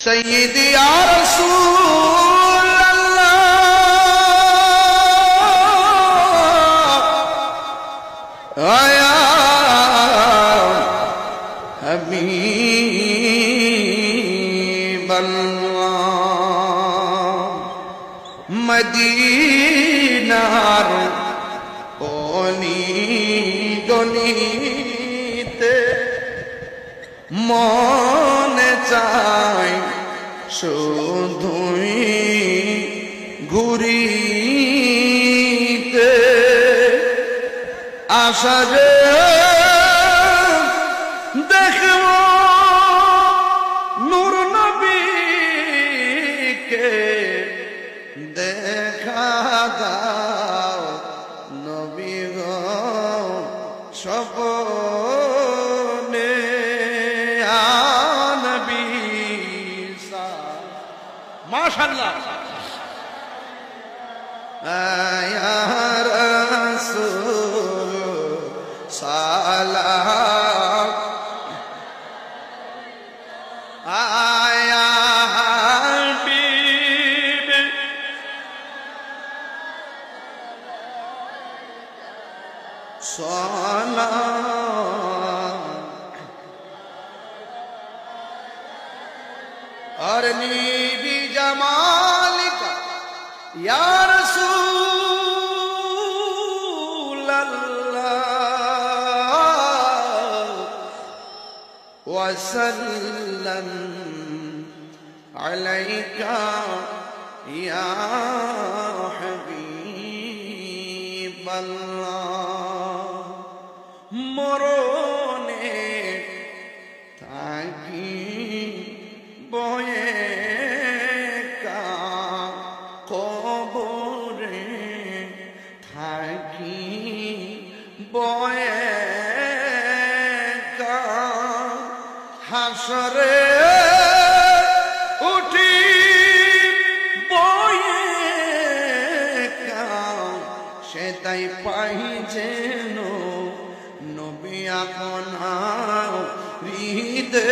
सय्यदी या रसूल अल्लाह या हबीब अल्लाह मदीनार ओनी गलिते মনে চাই শুধুই ঘুরিতে আশা যে দেখব নূর নবীকে দেখা দাও নবী গো স্বপ্নে माशाअल्लाह या रसूल सलाम या हबीब सलाम और नीबी जमालिका या रसूल अल्लाह वसल्लम अलैका या हबीब अल्लाह मरने ताकि বয়ে কা কবরে থাকি বয়ে কা হাসরে উঠি বয়ে কা সে তাই পাই যেন নবী আপনার হৃদে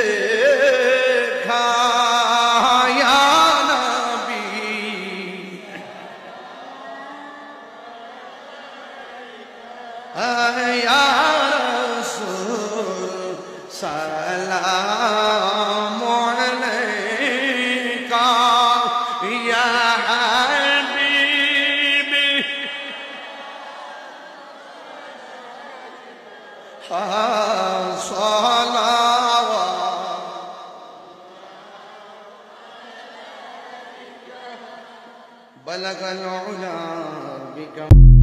या नबी या रसूल सलाम अलैका या हबीबी بلغ العلا بك